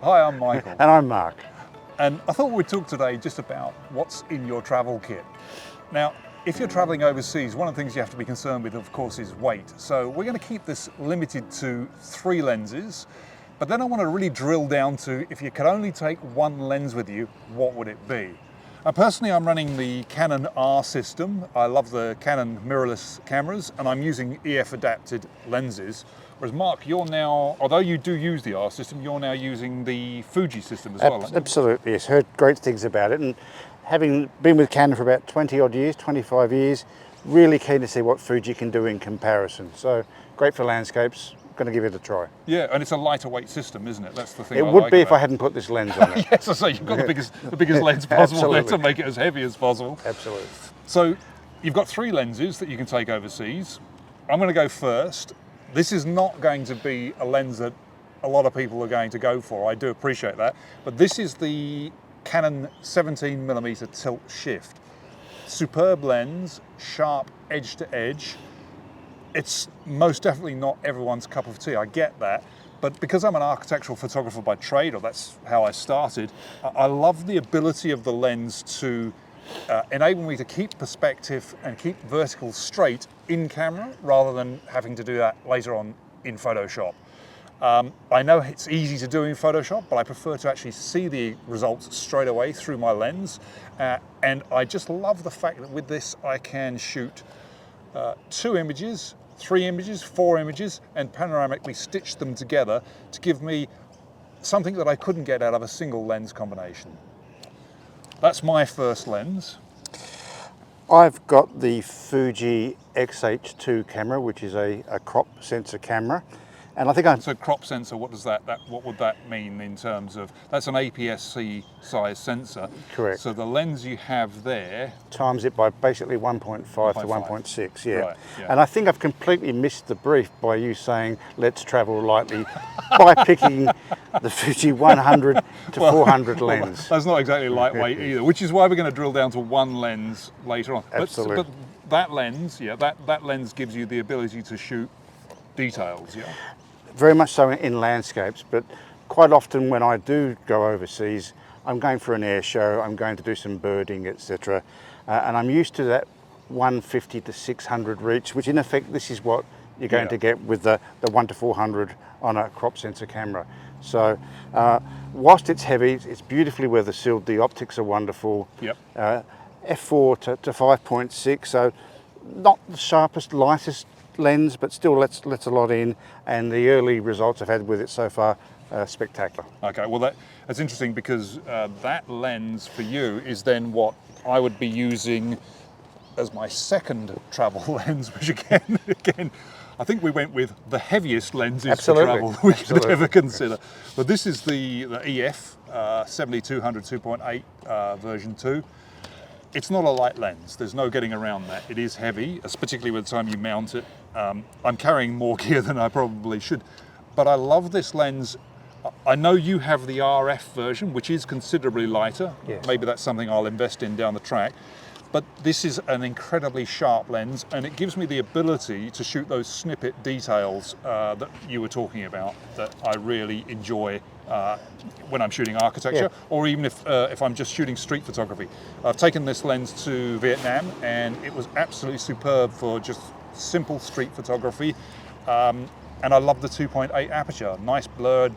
Hi, I'm Michael. And I'm Mark. And I thought we'd talk today just about what's in your travel kit. Now, if you're traveling overseas, one of the things you have to be concerned with, of course, is weight. So we're going to keep this limited to 3 lenses, but then I want to really drill down to, if you could only take one lens with you, what would it be? Personally, I'm running the Canon R system. I love the Canon mirrorless cameras, and I'm using EF adapted lenses. Whereas Mark, you're now, although you do use the R system, you're now using the Fuji system as well. Absolutely, yes. Heard great things about it. And having been with Canon for about 20 odd years, 25 years, really keen to see what Fuji can do in comparison. So great for landscapes. Going to give it a try. Yeah, and it's a lighter weight system, isn't it? That's the thing. It would be if I hadn't put this lens on it. Yes, I say you've got the biggest lens possible there to make it as heavy as possible. Absolutely. So you've got 3 lenses that you can take overseas. I'm going to go first. This is not going to be a lens that a lot of people are going to go for. I do appreciate that, but this is the Canon 17mm tilt shift. Superb lens, sharp edge to edge. It's most definitely not everyone's cup of tea, I get that, but because I'm an architectural photographer by trade, or that's how I started, I love the ability of the lens to enable me to keep perspective and keep vertical straight in camera, rather than having to do that later on in Photoshop. I know it's easy to do in Photoshop, but I prefer to actually see the results straight away through my lens, and I just love the fact that with this I can shoot 2 images, 3 images, 4 images, and panoramically stitch them together to give me something that I couldn't get out of a single lens combination. That's my first lens. I've got the Fuji XH2 camera, which is a crop sensor camera. And I think So crop sensor, what does that what would that mean in terms of, that's an APS-C size sensor. Correct. So the lens you have there times it by basically 1.5 to 1.6, yeah. Right, yeah. And I think I've completely missed the brief by you saying, let's travel lightly, by picking the Fuji 100 to 400 lens. That's not exactly lightweight either, which is why we're going to drill down to one lens later on. Absolutely. But that lens, yeah, that lens gives you the ability to shoot details, yeah? Very much so in landscapes, but quite often when I do go overseas, I'm going for an air show, I'm going to do some birding, etc. And I'm used to that 150 to 600 reach, which in effect this is what you're going to get with the 1 to 400 on a crop sensor camera. So whilst it's heavy, it's beautifully weather sealed, the optics are wonderful. Yep. F4 to 5.6, so not the sharpest, lightest lens, but still lets a lot in, and the early results I've had with it so far are spectacular. Okay, well that's interesting, because that lens for you is then what I would be using as my second travel lens, which again, I think we went with the heaviest lenses for travel we could ever consider. But this is the EF 7200 2.8 version 2. It's not a light lens, there's no getting around that. It is heavy, particularly by the time you mount it. I'm carrying more gear than I probably should, but I love this lens. I know you have the RF version, which is considerably lighter. Yes. Maybe that's something I'll invest in down the track. But this is an incredibly sharp lens, and it gives me the ability to shoot those snippet details that you were talking about, that I really enjoy when I'm shooting architecture, or even if I'm just shooting street photography. I've taken this lens to Vietnam, and it was absolutely superb for just simple street photography. And I love the 2.8 aperture, nice blurred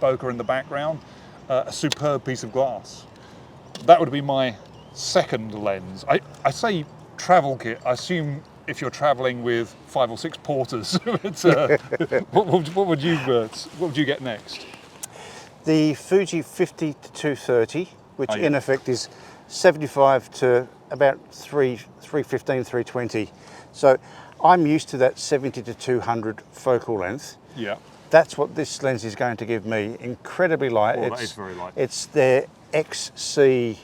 bokeh in the background, a superb piece of glass. That would be my second lens. I say travel kit, I assume if you're traveling with 5 or 6 porters, what would you get next? The Fuji 50 to 230, which in effect is 75 to about 315, 320. So I'm used to that 70 to 200 focal length. Yeah. That's what this lens is going to give me. Incredibly light. Oh, that is very light. It's their XC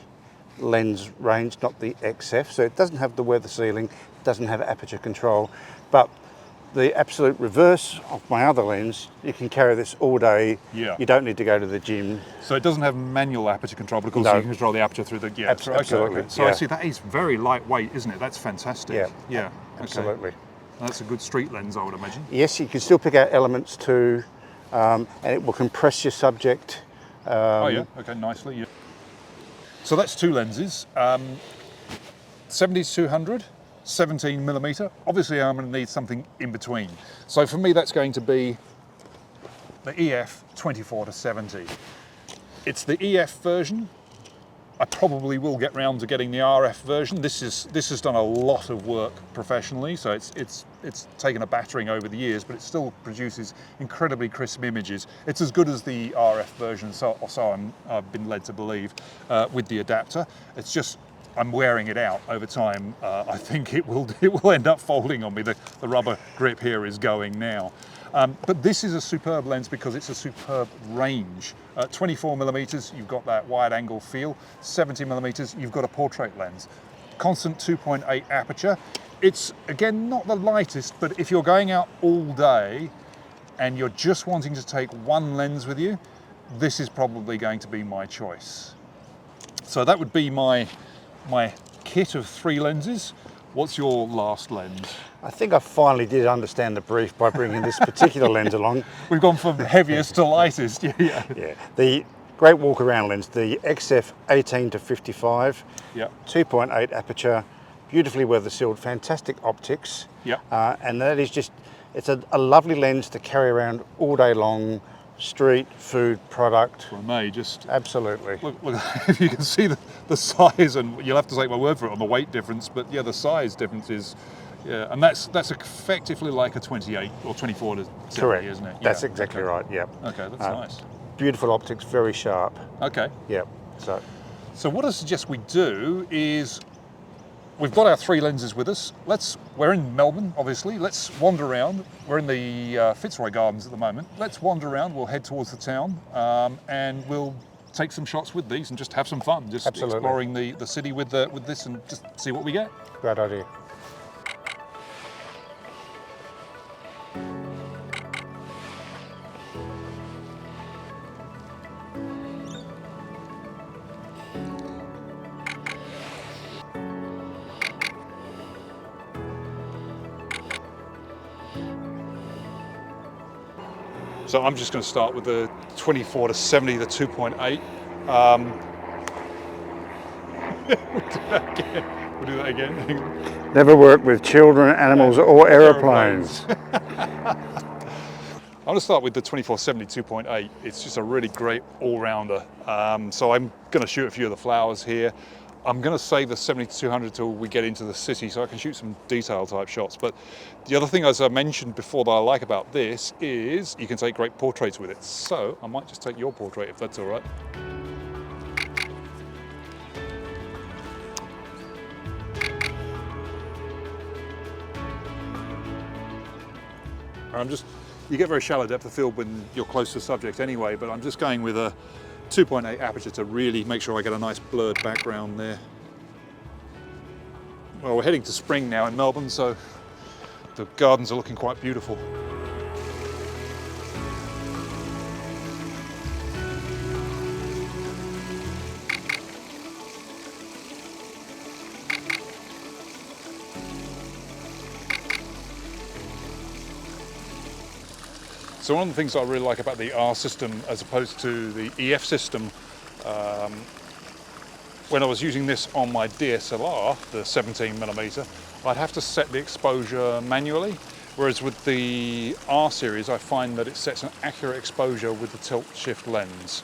lens range, not the XF. So it doesn't have the weather sealing, it doesn't have aperture control, but the absolute reverse of my other lens, you can carry this all day. Yeah. You don't need to go to the gym. So it doesn't have manual aperture control, but of course you can control the aperture through the... Yeah, absolutely. Okay. So I see that is very lightweight, isn't it? That's fantastic. Yeah. Yeah. Absolutely. Okay. That's a good street lens, I would imagine. Yes, you can still pick out elements too, and it will compress your subject Oh yeah, okay, nicely. Yeah. So that's two lenses, 70-200, 17mm. Obviously I'm going to need something in between. So for me that's going to be the EF 24-70. It's the EF version. I probably will get round to getting the RF version. This has done a lot of work professionally, so it's taken a battering over the years, but it still produces incredibly crisp images. It's as good as the RF version, so I've been led to believe, with the adapter. It's just I'm wearing it out over time. I think it will end up folding on me. The rubber grip here is going now. But this is a superb lens because it's a superb range. 24mm, you've got that wide angle feel. 70mm, you've got a portrait lens. Constant 2.8 aperture. It's, again, not the lightest, but if you're going out all day and you're just wanting to take one lens with you, this is probably going to be my choice. So that would be my kit of 3 lenses. What's your last lens? I think I finally did understand the brief by bringing this particular lens along. We've gone from heaviest to lightest. Yeah. The great walk around lens, the XF 18-55, Yeah. 2.8 aperture, beautifully weather sealed, fantastic optics. Yeah. And that is just, it's a lovely lens to carry around all day long. Street, food, product. For me, just absolutely. Look, if you can see the size, and you'll have to take my word for it on the weight difference, but yeah, the size difference is, yeah, and that's effectively like a 28 or 24 to 70, correct, isn't it? That's yeah. exactly okay. right. Yeah. Okay, that's nice. Beautiful optics, very sharp. Okay. Yeah. So what I suggest we do is, we've got our 3 lenses with us. We're in Melbourne, obviously. Let's wander around. We're in the Fitzroy Gardens at the moment. Let's wander around. We'll head towards the town, and we'll take some shots with these and just have some fun. Just absolutely. Exploring the city with this and just see what we get. Great idea. So I'm just going to start with the 24-70, the 2.8. We'll do that again. Never work with children, animals, or aeroplanes. I'm going to start with the 24-70 2.8. It's just a really great all-rounder. So I'm going to shoot a few of the flowers here. I'm going to save the 70-200 till we get into the city so I can shoot some detail type shots. But the other thing, as I mentioned before, that I like about this is you can take great portraits with it. So I might just take your portrait if that's all right. You get very shallow depth of field when you're close to the subject anyway, but I'm just going with a 2.8 aperture to really make sure I get a nice blurred background there. Well, we're heading to spring now in Melbourne, so the gardens are looking quite beautiful. So one of the things I really like about the R system as opposed to the EF system, when I was using this on my DSLR, the 17mm, I'd have to set the exposure manually, whereas with the R series I find that it sets an accurate exposure with the tilt shift lens.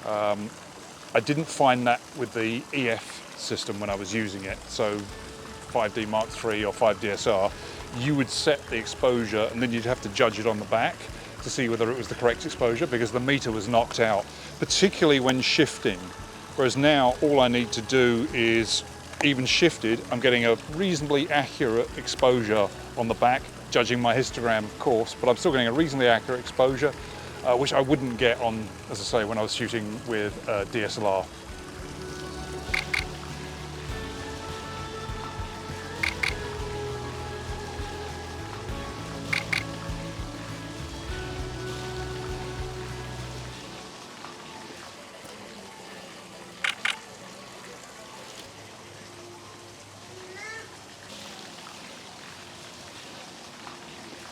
I didn't find that with the EF system when I was using it, so 5D Mark III or 5DSR, you would set the exposure and then you'd have to judge it on the back to see whether it was the correct exposure because the meter was knocked out, particularly when shifting. Whereas now all I need to do is, even shifted, I'm getting a reasonably accurate exposure on the back, judging my histogram of course, but I'm still getting a reasonably accurate exposure, which I wouldn't get on, as I say, when I was shooting with DSLR.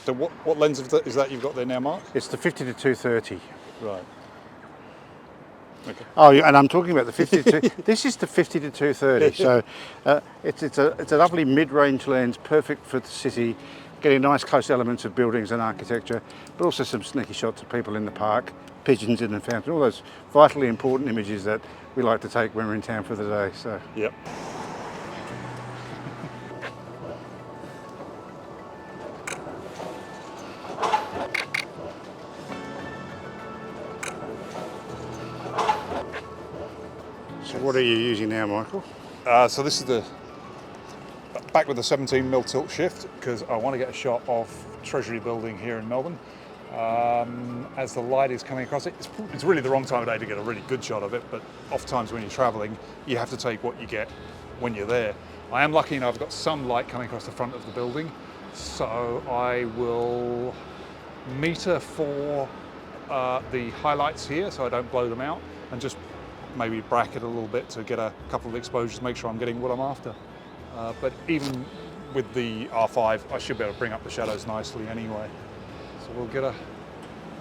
So what lens is that you've got there now, Mark? It's the 50-230. Right. Okay. Oh, yeah, and I'm talking about the 50 to this is the 50 to 230. So it's a lovely mid-range lens, perfect for the city, getting nice close elements of buildings and architecture, but also some sneaky shots of people in the park, pigeons in the fountain, all those vitally important images that we like to take when we're in town for the day. So Yep. so what are you using now, Michael? So this is the back with the 17mm tilt shift because I want to get a shot of Treasury Building here in Melbourne. As the light is coming across it, it's really the wrong time of day to get a really good shot of it, but oftentimes when you're traveling, you have to take what you get when you're there. I am lucky enough, I've got some light coming across the front of the building, so I will meter for the highlights here so I don't blow them out, and just maybe bracket a little bit to get a couple of exposures, make sure I'm getting what I'm after. But even with the R5, I should be able to bring up the shadows nicely anyway. So we'll get a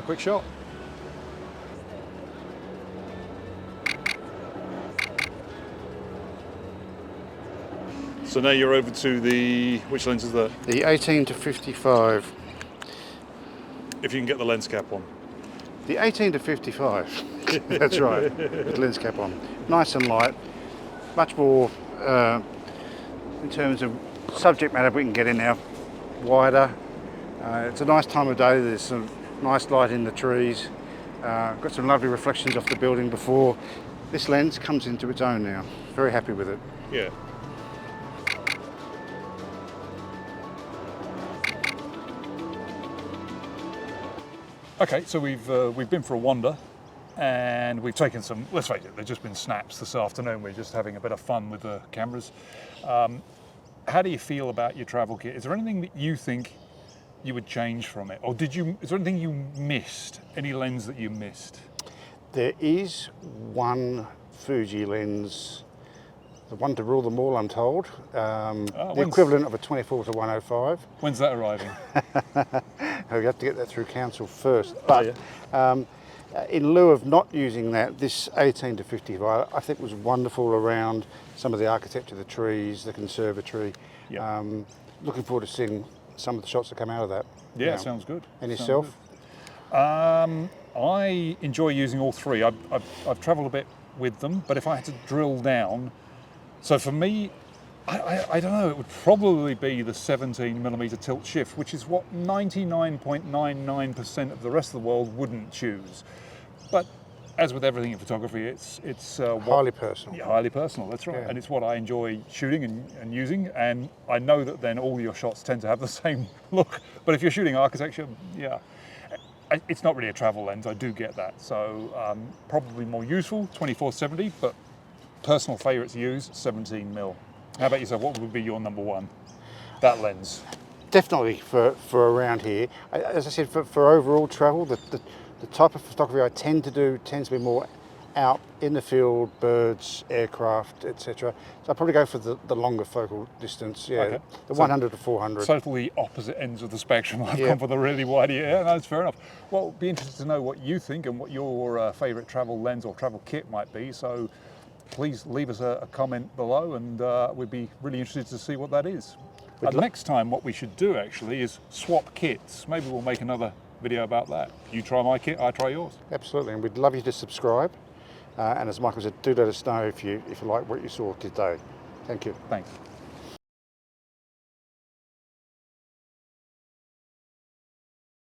quick shot. So now you're over to the, which lens is that? The 18 to 55. If you can get the lens cap on. The 18 to 55. That's right. With lens cap on. Nice and light. Much more in terms of subject matter we can get in now. Wider. It's a nice time of day. There's some nice light in the trees. Got some lovely reflections off the building before. This lens comes into its own now. Very happy with it. Yeah. Okay, so we've been for a wander, and we've taken some. Let's face it, they've just been snaps this afternoon. We're just having a bit of fun with the cameras. How do you feel about your travel kit? Is there anything that you think you would change from it, or is there anything you missed? Any lens that you missed? There is one Fuji lens, the one to rule them all, I'm told. The equivalent of a 24 to 105. When's that arriving? We have to get that through council first. But in lieu of not using that, this 18 to 55 I think was wonderful around some of the architecture, the trees, the conservatory. Yeah. Looking forward to seeing some of the shots that come out of that. Yeah, sounds good. And yourself? I enjoy using all three. I've travelled a bit with them, but if I had to drill down, so for me, I don't know, it would probably be the 17mm tilt shift, which is what 99.99% of the rest of the world wouldn't choose. But as with everything in photography, it's highly personal. Yeah, highly personal, that's right. Yeah. And it's what I enjoy shooting and using, and I know that then all your shots tend to have the same look. But if you're shooting architecture, yeah, it's not really a travel lens, I do get that. So probably more useful, 24-70, but personal favourite to use, 17mm. How about yourself? What would be your number one? That lens. Definitely for around here. As I said, for overall travel, the type of photography I tend to do tends to be more out in the field, birds, aircraft, etc. So I'd probably go for the longer focal distance, yeah, Okay. the 100 to 400. Totally opposite ends of the spectrum. I've gone for the really wide. Yeah, that's fair enough. Well, be interested to know what you think and what your favourite travel lens or travel kit might be. So please leave us a comment below, and we'd be really interested to see what that is. Next time, what we should do actually is swap kits. Maybe we'll make another video about that. You try my kit, I try yours. Absolutely, and we'd love you to subscribe. And as Michael said, do let us know if you like what you saw today. Thank you. Thanks.